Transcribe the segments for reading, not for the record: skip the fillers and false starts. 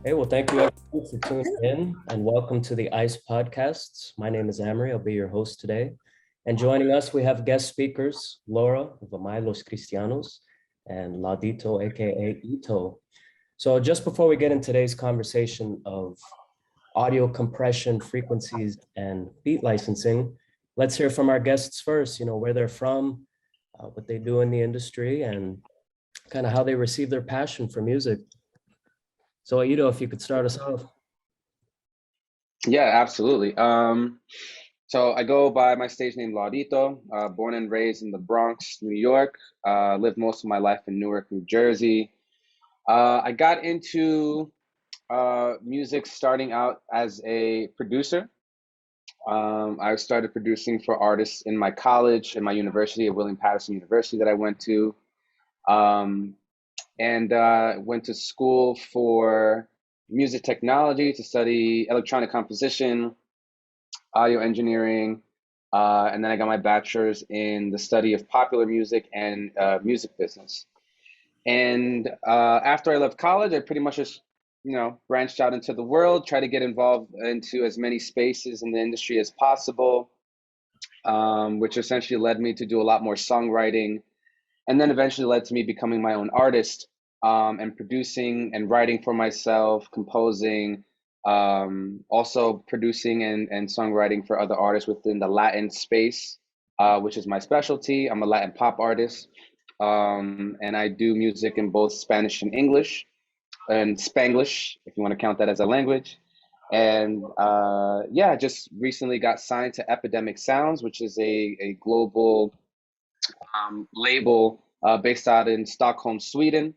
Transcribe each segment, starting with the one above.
Hey, well, thank you everyone for tuning in and welcome to the I.C.E. podcasts. My name is Amory. I'll be your host today. And joining us, we have guest speakers, Laura of AmaeLosCristianos and Laudito, aka Ito. So just before we get into today's conversation of audio compression, frequencies, and beat licensing, let's hear from our guests first, where they're from, what they do in the industry, and kind of how they receive their passion for music. So Ito, if you could start us off. Yeah, absolutely. So I go by my stage name Laudito, born and raised in the Bronx, New York. Lived most of my life in Newark, New Jersey. I got into music starting out as a producer. I started producing for artists in my college, in my university, at William-Patterson University that I went to. And went to school for music technology to study electronic composition, audio engineering, and then I got my bachelor's in the study of popular music and music business. And after I left college, I pretty much just, branched out into the world, tried to get involved into as many spaces in the industry as possible, which essentially led me to do a lot more songwriting, and then eventually led to me becoming my own artist, and producing and writing for myself, composing, also producing and songwriting for other artists within the Latin space, which is my specialty. I'm a Latin pop artist, and I do music in both Spanish and English, and Spanglish, if you want to count that as a language. And yeah, just recently got signed to Epidemic Sounds, which is a global label based out in Stockholm, Sweden,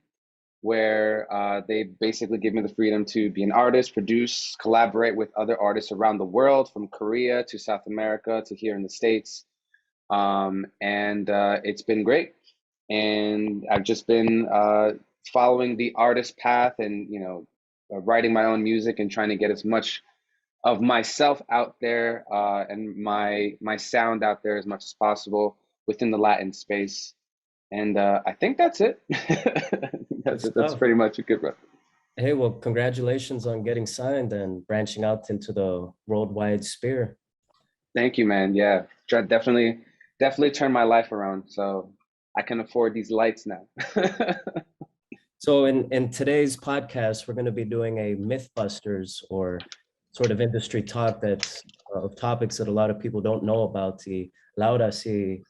where they basically give me the freedom to be an artist, produce, collaborate with other artists around the world, from Korea to South America to here in the States. And it's been great. And I've just been following the artist path and, writing my own music and trying to get as much of myself out there and my sound out there as much as possible within the Latin space. And I think that's it. That's pretty much a good run. Hey, well, congratulations on getting signed and branching out into the worldwide sphere. Thank you, man. Yeah, definitely turned my life around. So I can afford these lights now. So in today's podcast, we're going to be doing a Mythbusters, or sort of industry talk that's of topics that a lot of people don't know about. Y Laura, si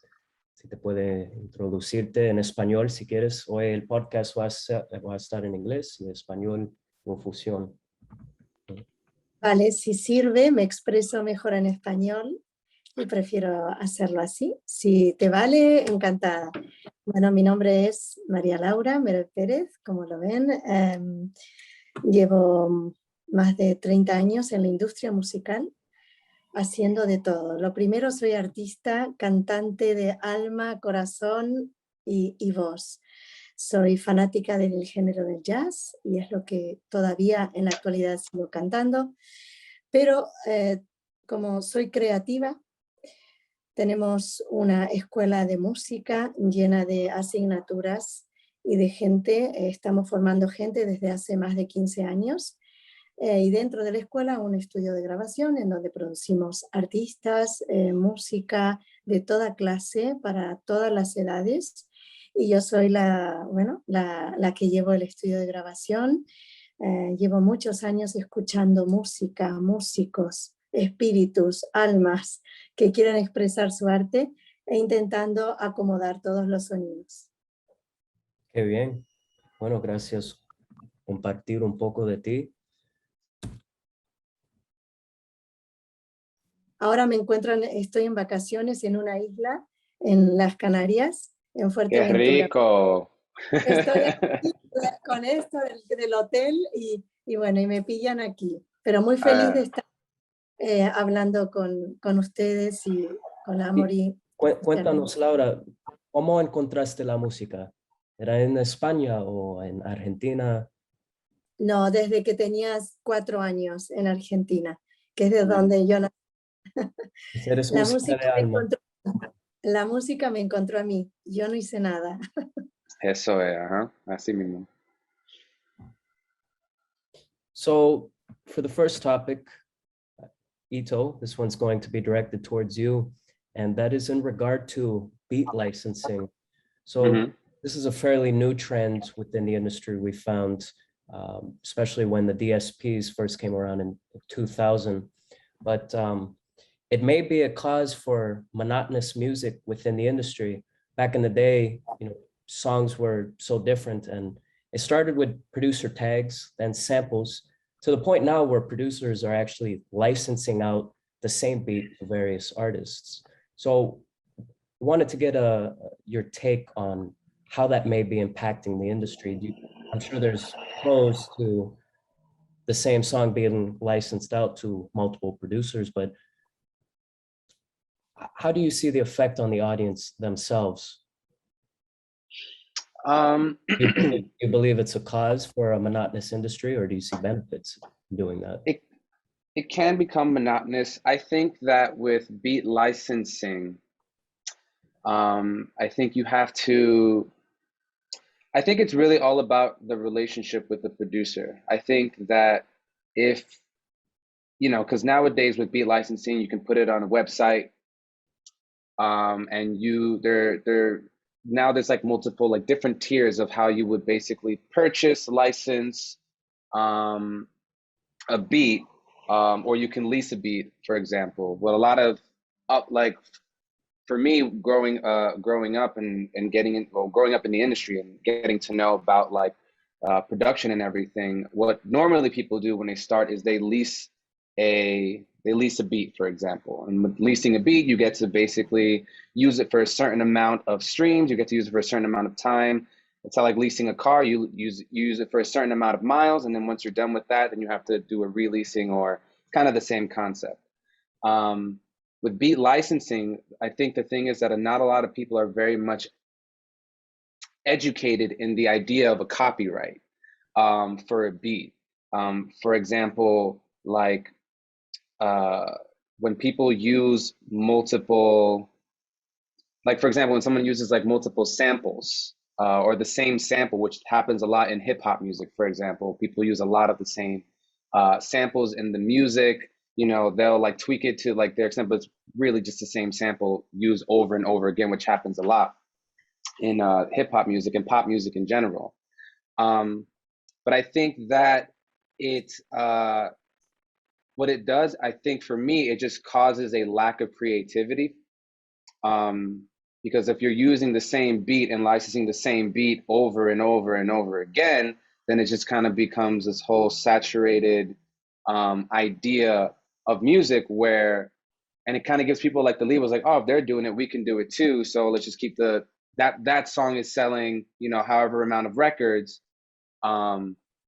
te puede introducirte en español si quieres. Hoy el podcast va a estar en inglés y español con fusión. Vale, si sirve, me expreso mejor en español y prefiero hacerlo así. Si te vale, encantada. Bueno, mi nombre es María Laura Pérez, como lo ven. Llevo más de 30 años en la industria musical, haciendo de todo. Lo primero, soy artista, cantante de alma, corazón y voz. Soy fanática del género del jazz y es lo que todavía en la actualidad sigo cantando. Pero como soy creativa, tenemos una escuela de música llena de asignaturas y de gente. Estamos formando gente desde hace más de 15 años. Y dentro de la escuela un estudio de grabación en donde producimos artistas, música de toda clase para todas las edades. Y yo soy la que llevo el estudio de grabación. Llevo muchos años escuchando música, músicos, espíritus, almas que quieren expresar su arte e intentando acomodar todos los sonidos. Qué bien. Bueno, gracias por compartir un poco de ti. Ahora estoy en vacaciones en una isla en las Canarias, en Fuerteventura. ¡Qué rico! Estoy aquí con esto del hotel y bueno, y me pillan aquí. Pero muy feliz de estar hablando con ustedes y con Amory. Cuéntanos, Laura, ¿cómo encontraste la música? ¿Era en España o en Argentina? No, desde que tenías 4 años en Argentina, que es de donde yo nací. Eres música de alma. La música me encontró a mí, yo no hice nada. Eso es, ajá, así mismo. So for the first topic, Ito, this one's going to be directed towards you, and that is in regard to beat licensing. So this is a fairly new trend within the industry we found, especially when the DSPs first came around in 2000. But it may be a cause for monotonous music within the industry. Back in the day, songs were so different, and it started with producer tags, then samples, to the point now where producers are actually licensing out the same beat to various artists. So wanted to get your take on how that may be impacting the industry. I'm sure there's pros to the same song being licensed out to multiple producers, but how do you see the effect on the audience themselves? You believe it's a cause for a monotonous industry, or do you see benefits in doing that? It can become monotonous. I think that with beat licensing, I think it's really all about the relationship with the producer. I think that if, because nowadays with beat licensing, you can put it on a website, and now there's like multiple like different tiers of how you would basically purchase, license a beat, or you can lease a beat, for example. Well, a lot of for me, growing up and growing up in the industry and getting to know about like production and everything, what normally people do when they start is they lease a beat, for example. And with leasing a beat, you get to basically use it for a certain amount of streams. You get to use it for a certain amount of time. It's not like leasing a car. You use it for a certain amount of miles, and then once you're done with that, then you have to do a releasing, or kind of the same concept. With beat licensing, I think the thing is that not a lot of people are very much educated in the idea of a copyright for a beat. For example, like when people use multiple, like for example, when someone uses like multiple samples or the same sample, which happens a lot in hip hop music, for example, people use a lot of the same samples in the music. They'll like tweak it to like their example. It's really just the same sample used over and over again, which happens a lot in hip hop music and pop music in general. But I think that what it does, I think for me, it just causes a lack of creativity. Because if you're using the same beat and licensing the same beat over and over and over again, then it just kind of becomes this whole saturated idea of music and it kind of gives people like the labels like, oh, if they're doing it, we can do it too. So let's just keep that song is selling, however amount of records.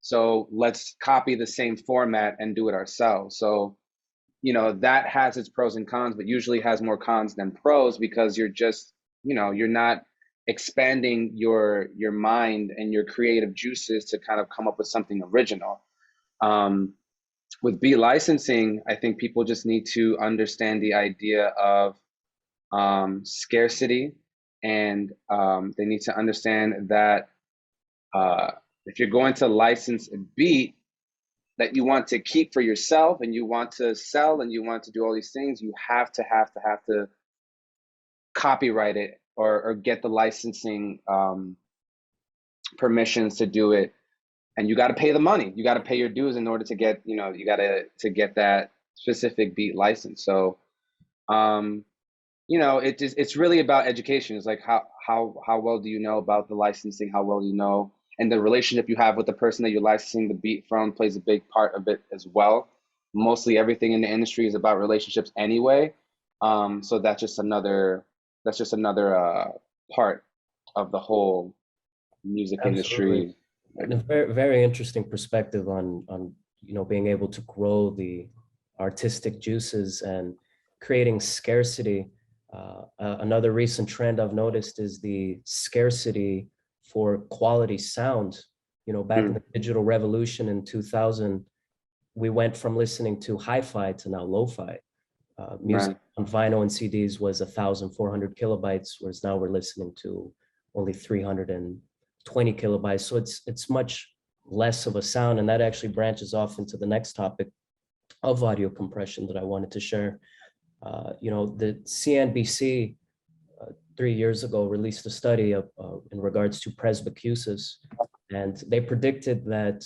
So let's copy the same format and do it ourselves. So, that has its pros and cons, but usually has more cons than pros, because you're just, you're not expanding your mind and your creative juices to kind of come up with something original. With beat licensing, I think people just need to understand the idea of scarcity, and they need to understand that if you're going to license a beat that you want to keep for yourself and you want to sell and you want to do all these things, you have to copyright it or get the licensing permissions to do it. And you got to pay the money. You got to pay your dues in order to get, to get that specific beat license. So, it's really about education. It's like how well do you know about the licensing? How well you know, and the relationship you have with the person that you're licensing the beat from plays a big part of it as well. Mostly everything in the industry is about relationships anyway. So that's just another part of the whole music industry. And a very, very interesting perspective on being able to grow the artistic juices and creating scarcity. Another recent trend I've noticed is the scarcity for quality sound. Back in the digital revolution in 2000, we went from listening to hi-fi to now lo-fi. Music on vinyl and CDs was 1,400 kilobytes, whereas now we're listening to only 320 kilobytes. So it's much less of a sound. And that actually branches off into the next topic of audio compression that I wanted to share. The CNBC 3 years ago released a study in regards to presbycusis, and they predicted that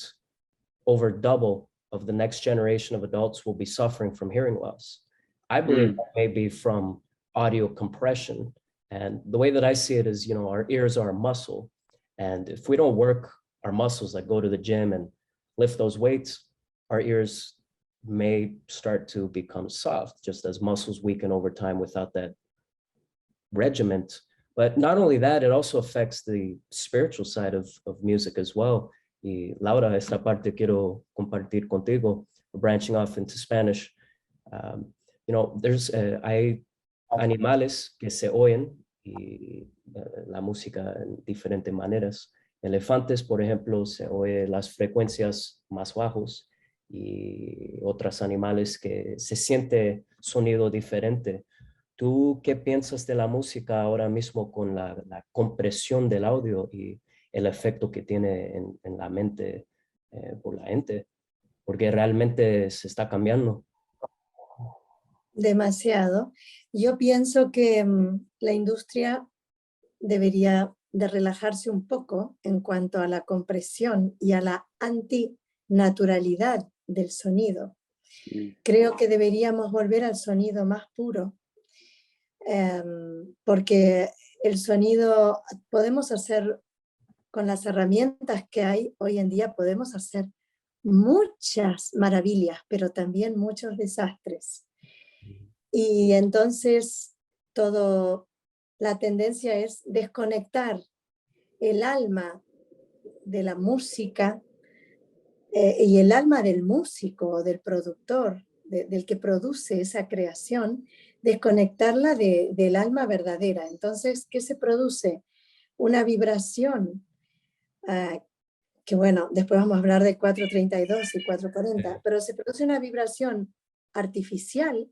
over double of the next generation of adults will be suffering from hearing loss. I believe that may be from audio compression. And the way that I see it is, our ears are a muscle. And if we don't work our muscles, like go to the gym and lift those weights, our ears may start to become soft, just as muscles weaken over time without that regiment. But not only that, it also affects the spiritual side of music as well. Y Laura, esta parte quiero compartir contigo, branching off into Spanish. Hay animales que se oyen y la música en diferentes maneras. Elefantes, por ejemplo, se oye las frecuencias más bajos, y otros animales que se siente sonido diferente. ¿Tú qué piensas de la música ahora mismo con la compresión del audio y el efecto que tiene en la mente por la gente? Porque realmente se está cambiando. Demasiado. Yo pienso que la industria debería de relajarse un poco en cuanto a la compresión y a la antinaturalidad del sonido. Creo que deberíamos volver al sonido más puro, porque el sonido podemos hacer, con las herramientas que hay hoy en día, podemos hacer muchas maravillas, pero también muchos desastres. Y entonces la tendencia es desconectar el alma de la música y el alma del músico, del productor, del que produce esa creación, desconectarla del alma verdadera. Entonces, ¿qué se produce? Una vibración, que bueno, después vamos a hablar de 432 y 440, pero se produce una vibración artificial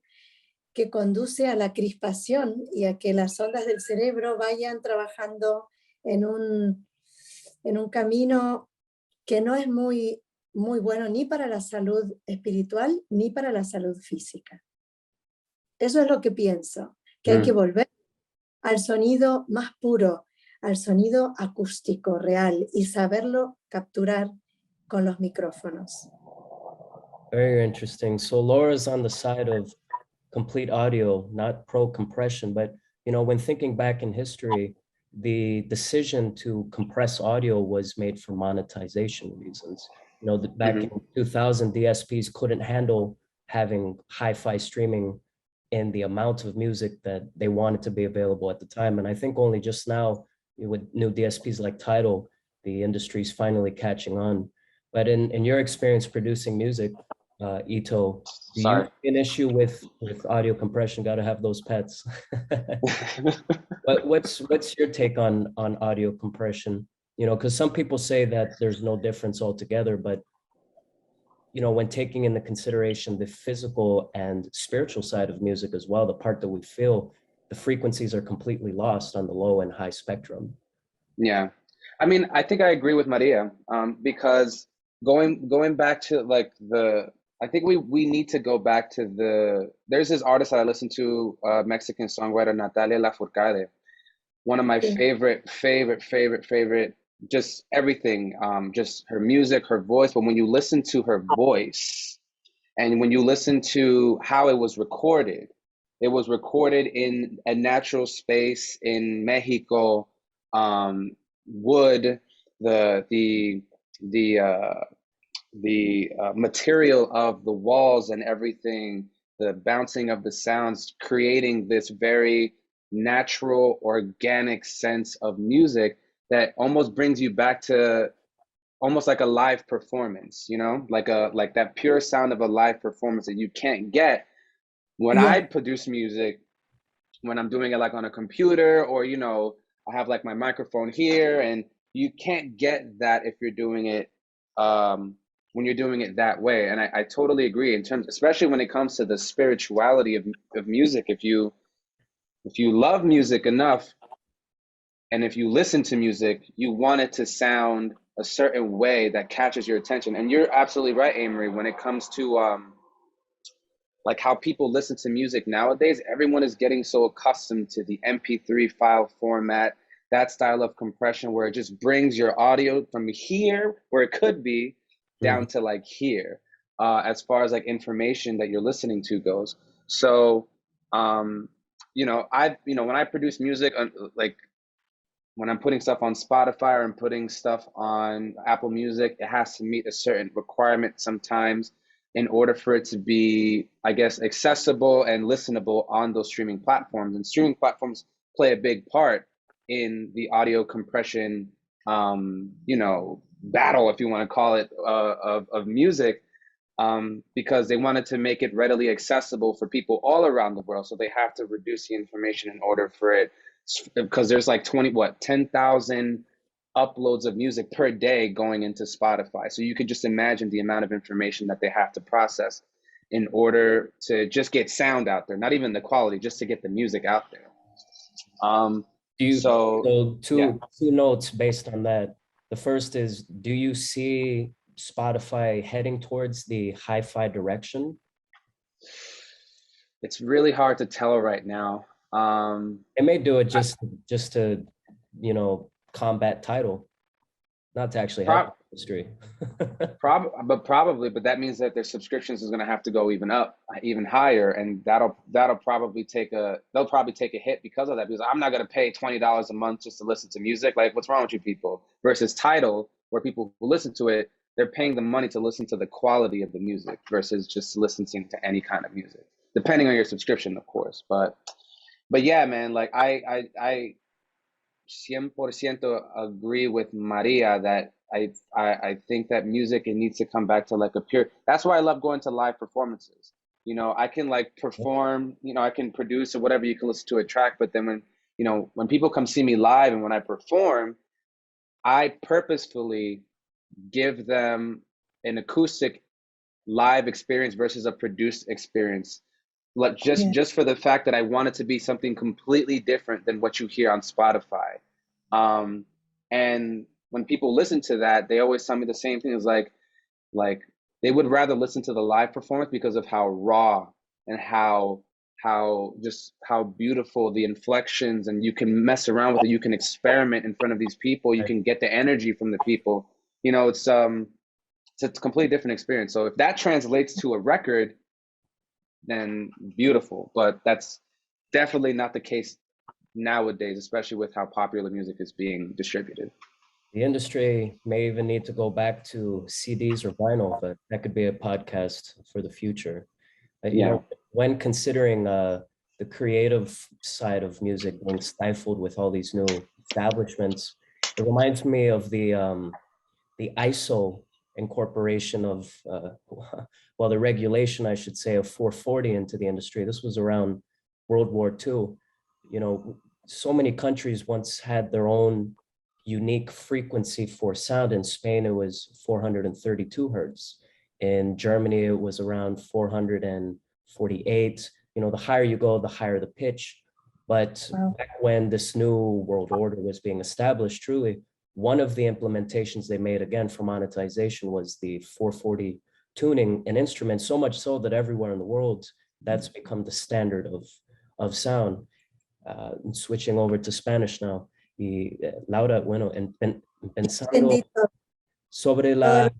que conduce a la crispación y a que las ondas del cerebro vayan trabajando en un camino que no es muy bueno ni para la salud espiritual ni para la salud física. Eso es lo que pienso, que hay que volver al sonido más puro, al sonido acústico real y saberlo capturar con los micrófonos. Very interesting. So Laura's on the side of complete audio, not pro compression, but when thinking back in history, the decision to compress audio was made for monetization reasons. Back in 2000, DSPs couldn't handle having hi-fi streaming in the amount of music that they wanted to be available at the time. And I think only just now, with new DSPs like Tidal, the industry's finally catching on. But in your experience producing music, Ito, do you see an issue with audio compression? Got to have those pets. But what's your take on audio compression? Because some people say that there's no difference altogether, but when taking into consideration the physical and spiritual side of music as well, the part that we feel, the frequencies are completely lost on the low and high spectrum. Yeah, I mean, I think I agree with Maria, because going back to I think we need to go back to there's this artist that I listen to, Mexican songwriter Natalia Lafourcade, one of my favorite, just everything, just her music, her voice. But when you listen to her voice and when you listen to how it was recorded in a natural space in Mexico, wood, the material of the walls and everything, the bouncing of the sounds, creating this very natural, organic sense of music that almost brings you back to almost like a live performance, like that pure sound of a live performance that you can't get when I produce music, when I'm doing it like on a computer, or I have like my microphone here, and you can't get that if you're doing it when you're doing it that way. And I totally agree, in terms, especially when it comes to the spirituality of music. If you love music enough, and if you listen to music, you want it to sound a certain way that catches your attention. And you're absolutely right, Amory, when it comes to like how people listen to music nowadays. Everyone is getting so accustomed to the MP3 file format, that style of compression where it just brings your audio from here where it could be down to like here, as far as like information that you're listening to goes. So you know, when I produce music, like when I'm putting stuff on Spotify or I'm putting stuff on Apple Music, it has to meet a certain requirement sometimes in order for it to be, I guess, accessible and listenable on those streaming platforms. And streaming platforms play a big part in the audio compression, you know, battle, if you want to call it, of music, because they wanted to make it readily accessible for people all around the world. So they have to reduce the information in order for it, because there's like 10,000 uploads of music per day going into Spotify. So you could just imagine the amount of information that they have to process in order to just get sound out there, not even the quality, just to get the music out there. So two notes based on that. The first is, do you see Spotify heading towards the hi-fi direction? It's really hard to tell right now. They may do it just to, you know, combat title, not to actually help the industry. Probably, but that means that their subscriptions is going to have to go even higher, and they'll probably take a hit because of that. Because I'm not going to pay $20 a month just to listen to music. Like, what's wrong with you people? Versus Tidal, where people who listen to it, they're paying the money to listen to the quality of the music versus just listening to any kind of music, depending on your subscription, of course. But yeah, man, like I 100% agree with Maria that I think that music, it needs to come back to like a pure. That's why I love going to live performances. You know, I can like perform, you know, I can produce or whatever, you can listen to a track, but then when people come see me live and when I perform, I purposefully give them an acoustic live experience versus a produced experience. Like just for the fact that I want it to be something completely different than what you hear on Spotify. And when people listen to that, they always tell me the same thing. Is like they would rather listen to the live performance because of how raw and how beautiful the inflections, and you can mess around with it. You can experiment in front of these people. You can get the energy from the people. You know, it's a completely different experience. So if that translates to a record, then beautiful. But that's definitely not the case nowadays, especially with how popular music is being distributed. The industry may even need to go back to CDs or vinyl, but that could be a podcast for the future. You know, when considering the creative side of music being stifled with all these new establishments, it reminds me of the I.C.E incorporation of, well, the regulation, I should say, of 440 into the industry. This was around World War II. You know, so many countries once had their own unique frequency for sound. In Spain, it was 432 hertz. In Germany, it was around 448. You know, the higher you go, the higher the pitch. But back when this new world order was being established, truly, one of the implementations they made, again, for monetization was the 440 tuning an instrument, so much so that everywhere in the world, that's become the standard of sound. Switching over to Spanish now. Y Laura, bueno, pensando sobre la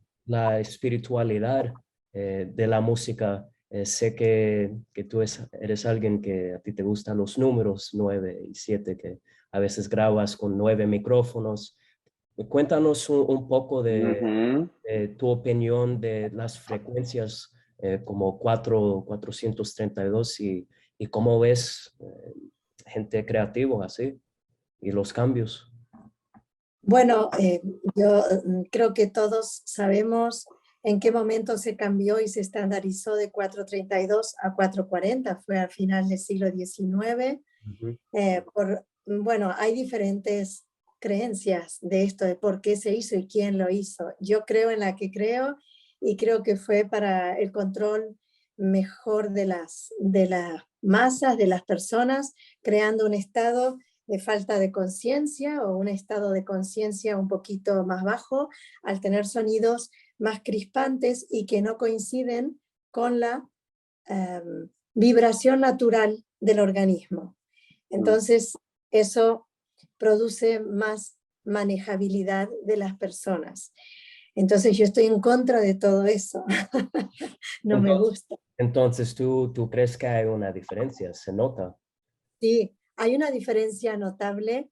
espiritualidad de la música, sé que tú eres alguien que a ti te gustan los números 9 y 7, que a veces grabas con 9 micrófonos. Cuéntanos un poco de tu opinión de las frecuencias como 432 y cómo ves gente creativa así y los cambios. Bueno, yo creo que todos sabemos en qué momento se cambió y se estandarizó de 432 a 440, fue al final del siglo XIX. Bueno, hay diferentes creencias de esto, de por qué se hizo y quién lo hizo. Yo creo en la que creo y creo que fue para el control mejor de las masas, de las personas, creando un estado de falta de conciencia o un estado de conciencia un poquito más bajo, al tener sonidos más crispantes y que no coinciden con la vibración natural del organismo. Entonces, eso produce más manejabilidad de las personas. Entonces, yo estoy en contra de todo eso. No me gusta. Entonces, ¿tú crees que hay una diferencia? ¿Se nota? Sí, hay una diferencia notable.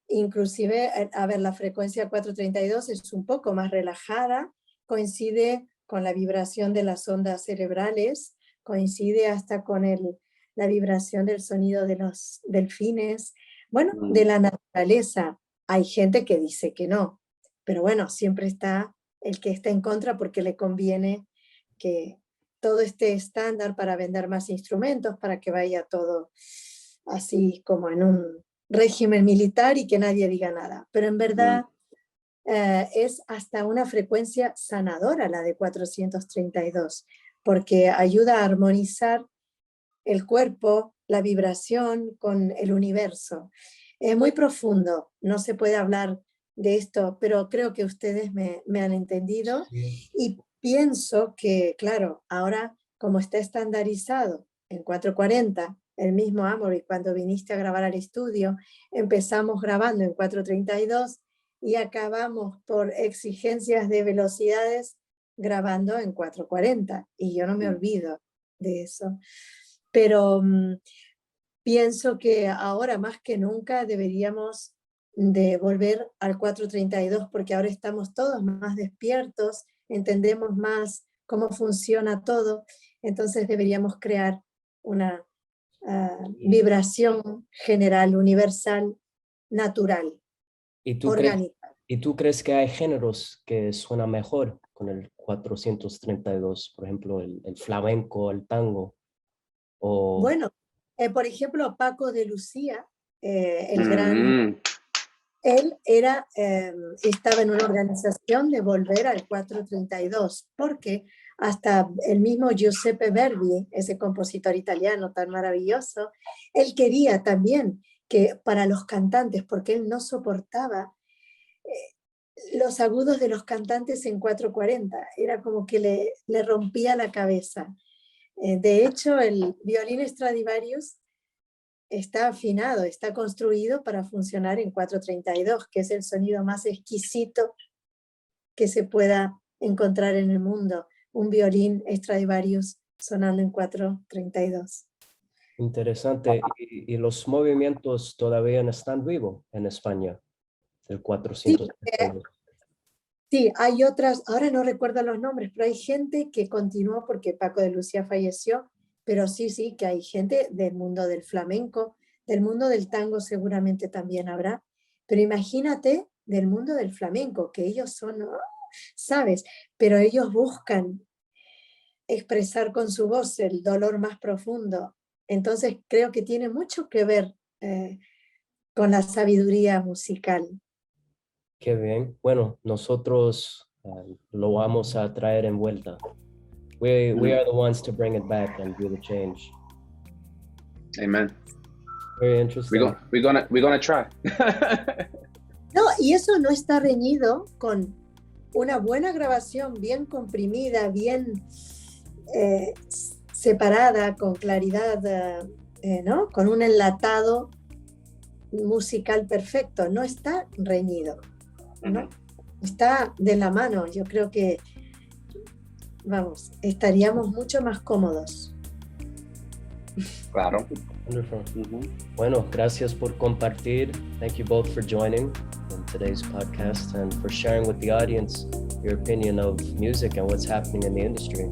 Inclusive, a ver, la frecuencia 432 es un poco más relajada, coincide con la vibración de las ondas cerebrales, coincide hasta con la vibración del sonido de los delfines, bueno, de la naturaleza. Hay gente que dice que no, pero bueno, siempre está el que está en contra porque le conviene que todo esté estándar para vender más instrumentos, para que vaya todo así como en un régimen militar y que nadie diga nada. Pero en verdad es hasta una frecuencia sanadora la de 432, porque ayuda a armonizar el cuerpo, la vibración con el universo. Es muy profundo, no se puede hablar de esto, pero creo que ustedes me han entendido. Sí. Y pienso que, claro, ahora como está estandarizado en 440, el mismo Amory, cuando viniste a grabar al estudio, empezamos grabando en 432 y acabamos por exigencias de velocidades grabando en 440. Y yo no me olvido de eso. Pero pienso que ahora más que nunca deberíamos de volver al 432 porque ahora estamos todos más despiertos, entendemos más cómo funciona todo, entonces deberíamos crear una vibración general, universal, natural, ¿Y orgánica. ¿Y tú crees que hay géneros que suenan mejor con el 432? Por ejemplo, el flamenco, el tango. O... Bueno, por ejemplo, Paco de Lucía, el gran... Él estaba en una organización de volver al 432, porque hasta el mismo Giuseppe Verdi, ese compositor italiano tan maravilloso, él quería también que para los cantantes, porque él no soportaba los agudos de los cantantes en 440, era como que le rompía la cabeza. De hecho, el violín Stradivarius está afinado, está construido para funcionar en 432, que es el sonido más exquisito que se pueda encontrar en el mundo. Un violín Stradivarius sonando en 432. Interesante. ¿Y los movimientos todavía están vivos en España? El 432. Sí, hay otras, ahora no recuerdo los nombres, pero hay gente que continuó porque Paco de Lucía falleció, pero sí, que hay gente del mundo del flamenco, del mundo del tango seguramente también habrá, pero imagínate del mundo del flamenco, que ellos son, ¿sabes? Pero ellos buscan expresar con su voz el dolor más profundo. Entonces creo que tiene mucho que ver con la sabiduría musical. Qué bien. Bueno, nosotros lo vamos a traer en vuelta. We are the ones to bring it back and do the change. Amen. Very interesting. We're gonna try. No, y eso no está reñido con una buena grabación bien comprimida, bien separada, con claridad, ¿no? Con un enlatado musical perfecto. No está reñido, ¿no? Está de la mano. Yo creo que, vamos, estaríamos mucho más cómodos. Claro. Wonderful. Bueno, gracias por compartir. Thank you both for joining in today's podcast and for sharing with the audience your opinion of music and what's happening in the industry.